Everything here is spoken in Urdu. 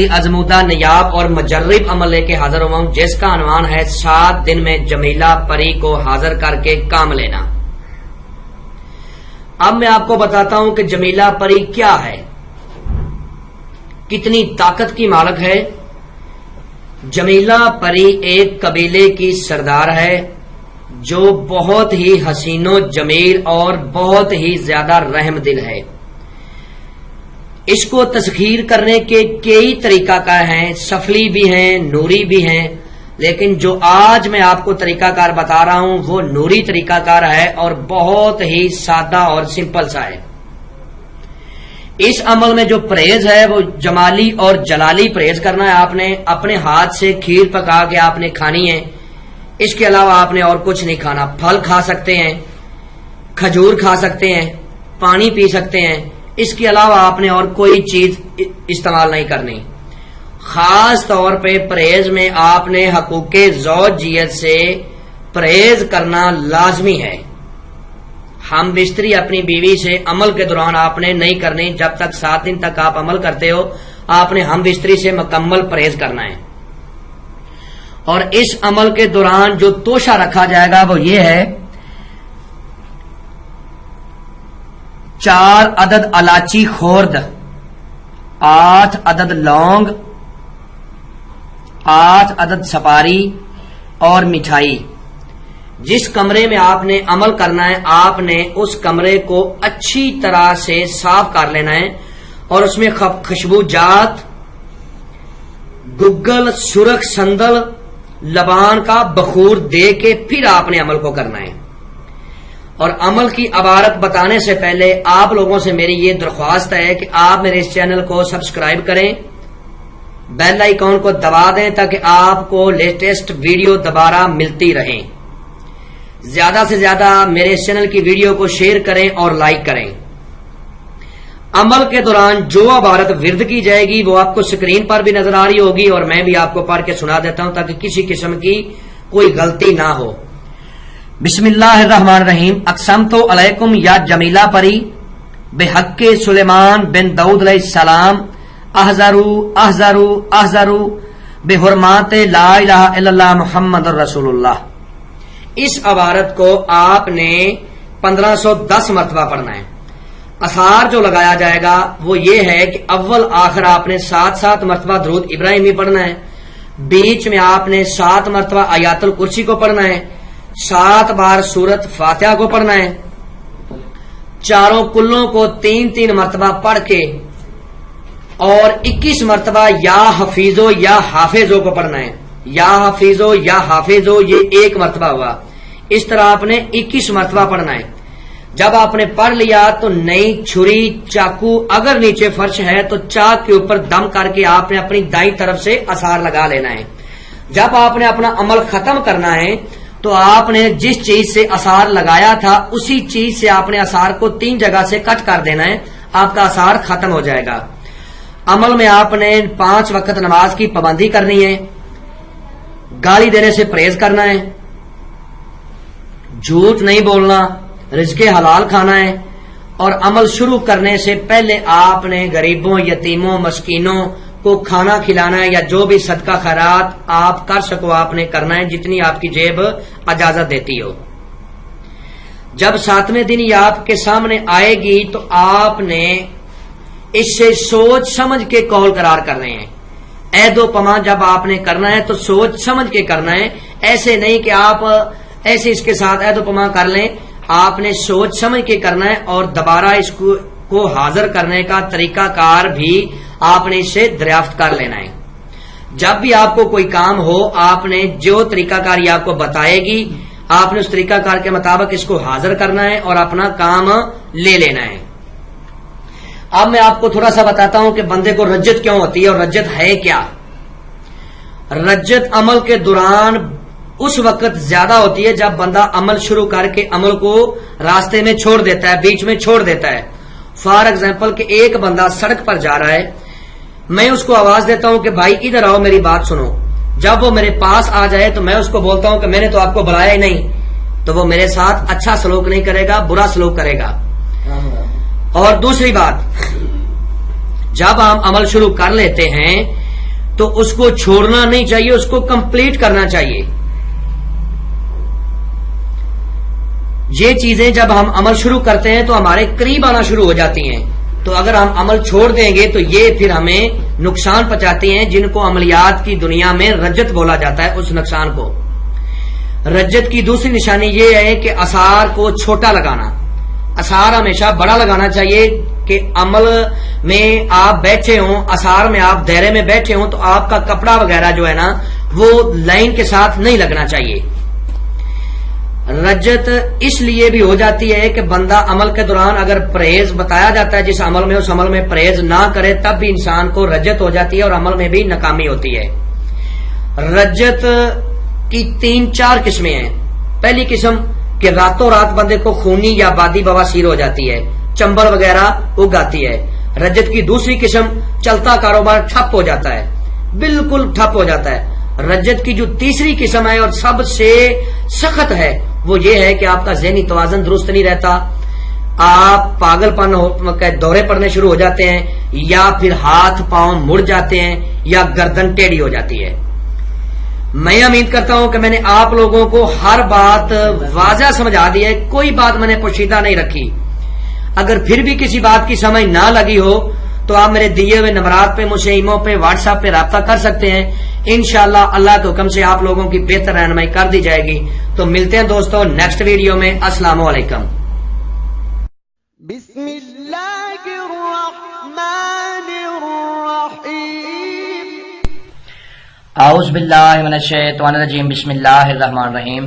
ازمودہ نیاب اور مجرب عمل لے کے حاضر ہوا ہوں، جس کا عنوان ہے 7 دن میں جمیلہ پری کو حاضر کر کے کام لینا۔ اب میں آپ کو بتاتا ہوں کہ جمیلہ پری کیا ہے، کتنی طاقت کی مالک ہے۔ جمیلہ پری ایک قبیلے کی سردار ہے جو بہت ہی حسین و جمیل اور بہت ہی زیادہ رحم دل ہے۔ اس کو تسخیر کرنے کے کئی طریقہ کار ہیں، سفلی بھی ہیں، نوری بھی ہیں، لیکن جو آج میں آپ کو طریقہ کار بتا رہا ہوں وہ نوری طریقہ کار ہے اور بہت ہی سادہ اور سمپل سا ہے۔ اس عمل میں جو پرہیز ہے وہ جمالی اور جلالی پرہیز کرنا ہے۔ آپ نے اپنے ہاتھ سے کھیر پکا کے آپ نے کھانی ہے، اس کے علاوہ آپ نے اور کچھ نہیں کھانا۔ پھل کھا سکتے ہیں، کھجور کھا سکتے ہیں، پانی پی سکتے ہیں، اس کے علاوہ آپ نے اور کوئی چیز استعمال نہیں کرنی۔ خاص طور پہ پرہیز میں آپ نے حقوق زوجیت سے پرہیز کرنا لازمی ہے۔ ہم بستری اپنی بیوی سے عمل کے دوران آپ نے نہیں کرنی، جب تک 7 دن تک آپ عمل کرتے ہو آپ نے ہم بستری سے مکمل پرہیز کرنا ہے۔ اور اس عمل کے دوران جو توشہ رکھا جائے گا وہ یہ ہے 4 عدد الائچی خورد، 8 عدد لونگ، 8 عدد سپاری اور مٹھائی۔ جس کمرے میں آپ نے عمل کرنا ہے آپ نے اس کمرے کو اچھی طرح سے صاف کر لینا ہے اور اس میں خوشبو جات، گگل، سرخ سندل، لبان کا بخور دے کے پھر آپ نے عمل کو کرنا ہے۔ اور عمل کی عبارت بتانے سے پہلے آپ لوگوں سے میری یہ درخواست ہے کہ آپ میرے اس چینل کو سبسکرائب کریں، بیل آئیکن کو دبا دیں تاکہ آپ کو لیٹسٹ ویڈیو دوبارہ ملتی رہیں۔ زیادہ سے زیادہ میرے اس چینل کی ویڈیو کو شیئر کریں اور لائک کریں۔ عمل کے دوران جو عبارت ورد کی جائے گی وہ آپ کو سکرین پر بھی نظر آ رہی ہوگی اور میں بھی آپ کو پڑھ کے سنا دیتا ہوں تاکہ کسی قسم کی کوئی غلطی نہ ہو۔ بسم اللہ الرحمن الرحیم۔ اقسمت علیکم یا جمیلہ پری بحق سلیمان بن داؤد علیہ السلام احذروا بحرمات لا الہ الا اللہ محمد رسول اللہ۔ اس عبارت کو آپ نے 1510 مرتبہ پڑھنا ہے۔ اثار جو لگایا جائے گا وہ یہ ہے کہ اول آخر آپ نے 7 مرتبہ درود ابراہیمی پڑھنا ہے، بیچ میں آپ نے 7 مرتبہ آیات الکرسی کو پڑھنا ہے، 7 بار سورت فاتحہ کو پڑھنا ہے، چاروں کلوں کو 3 مرتبہ پڑھ کے اور 21 مرتبہ یا حفیظو یا حافظو کو پڑھنا ہے۔ یا حفیظو یا حافظو یہ 1 مرتبہ ہوا، اس طرح آپ نے 21 مرتبہ پڑھنا ہے۔ جب آپ نے پڑھ لیا تو نئی چھری، چاقو، اگر نیچے فرش ہے تو چاک کے اوپر دم کر کے آپ نے اپنی دائیں طرف سے اثار لگا لینا ہے۔ جب آپ نے اپنا عمل ختم کرنا ہے تو آپ نے جس چیز سے اثار لگایا تھا اسی چیز سے آپ نے اثار کو 3 جگہ سے کٹ کر دینا ہے، آپ کا اثار ختم ہو جائے گا۔ عمل میں آپ نے 5 وقت نماز کی پابندی کرنی ہے، گالی دینے سے پرہیز کرنا ہے، جھوٹ نہیں بولنا، رزق حلال کھانا ہے، اور عمل شروع کرنے سے پہلے آپ نے غریبوں، یتیموں، مسکینوں کو کھانا کھلانا ہے یا جو بھی صدقہ خیرات آپ کر سکو آپ نے کرنا ہے، جتنی آپ کی جیب اجازت دیتی ہو۔ جب 7ویں دن یہ آپ کے سامنے آئے گی تو آپ نے اس سے سوچ سمجھ کے قول قرار کرنے ہیں۔ عہد و پیمان جب آپ نے کرنا ہے تو سوچ سمجھ کے کرنا ہے، ایسے نہیں کہ آپ ایسے اس کے ساتھ عہد و پیمان کر لیں، آپ نے سوچ سمجھ کے کرنا ہے اور دوبارہ اس کو حاضر کرنے کا طریقہ کار بھی آپ نے اس سے دریافت کر لینا ہے۔ جب بھی آپ کو کوئی کام ہو آپ نے جو طریقہ کار یہ آپ کو بتائے گی آپ نے اس طریقہ کار کے مطابق اس کو حاضر کرنا ہے اور اپنا کام لے لینا ہے۔ اب میں آپ کو تھوڑا سا بتاتا ہوں کہ بندے کو رجت کیوں ہوتی ہے اور رجت ہے کیا۔ رجت عمل کے دوران اس وقت زیادہ ہوتی ہے جب بندہ عمل شروع کر کے عمل کو راستے میں چھوڑ دیتا ہے، بیچ میں چھوڑ دیتا ہے۔ فار ایگزامپل کہ ایک بندہ سڑک پر جا رہا ہے، میں اس کو آواز دیتا ہوں کہ بھائی ادھر آؤ میری بات سنو، جب وہ میرے پاس آ جائے تو میں اس کو بولتا ہوں کہ میں نے تو آپ کو بلایا ہی نہیں، تو وہ میرے ساتھ اچھا سلوک نہیں کرے گا، برا سلوک کرے گا۔ اور دوسری بات، جب ہم عمل شروع کر لیتے ہیں تو اس کو چھوڑنا نہیں چاہیے، اس کو کمپلیٹ کرنا چاہیے. یہ چیزیں جب ہم عمل شروع کرتے ہیں تو ہمارے قریب آنا شروع ہو جاتی ہیں، تو اگر ہم عمل چھوڑ دیں گے تو یہ پھر ہمیں نقصان پہنچاتی ہیں، جن کو عملیات کی دنیا میں رجت بولا جاتا ہے. اس نقصان کو رجت کی دوسری نشانی یہ ہے کہ آثار کو چھوٹا لگانا. آثار ہمیشہ بڑا لگانا چاہیے کہ عمل میں آپ بیٹھے ہوں، آثار میں آپ دائرے میں بیٹھے ہوں، تو آپ کا کپڑا وغیرہ جو ہے نا وہ لائن کے ساتھ نہیں لگنا چاہیے. رجت اس لیے بھی ہو جاتی ہے کہ بندہ عمل کے دوران اگر پرہیز بتایا جاتا ہے جس عمل میں، اس عمل میں پرہیز نہ کرے تب بھی انسان کو رجت ہو جاتی ہے اور عمل میں بھی ناکامی ہوتی ہے. رجت کی 3-4 قسمیں ہیں. پہلی قسم کہ راتوں رات بندے کو خونی یا بادی بواسیر ہو جاتی ہے، چمبل وغیرہ اگاتی ہے. رجت کی دوسری قسم چلتا کاروبار ٹھپ ہو جاتا ہے، بالکل ٹھپ ہو جاتا ہے. رجت کی جو تیسری قسم ہے اور سب سے سخت ہے وہ یہ ہے کہ آپ کا ذہنی توازن درست نہیں رہتا، آپ پاگل پن دورے پڑنے شروع ہو جاتے ہیں، یا پھر ہاتھ پاؤں مڑ جاتے ہیں، یا گردن ٹیڑھی ہو جاتی ہے. میں امید کرتا ہوں کہ میں نے آپ لوگوں کو ہر بات واضح سمجھا دی ہے، کوئی بات میں نے پوشیدہ نہیں رکھی. اگر پھر بھی کسی بات کی سمجھ نہ لگی ہو تو آپ میرے دیے ہوئے نمبرات پہ، مجھ سے ایمو پہ، واٹس ایپ پہ رابطہ کر سکتے ہیں. انشاءاللہ اللہ کے حکم سے آپ لوگوں کی بہتر رہنمائی کر دی جائے گی. تو ملتے ہیں دوستوں نیکسٹ ویڈیو میں. السلام علیکم. بسم اللہ الرحمن الرحیم. اعوذ باللہ من الشیطان الرجیم. بسم اللہ الرحمن الرحیم.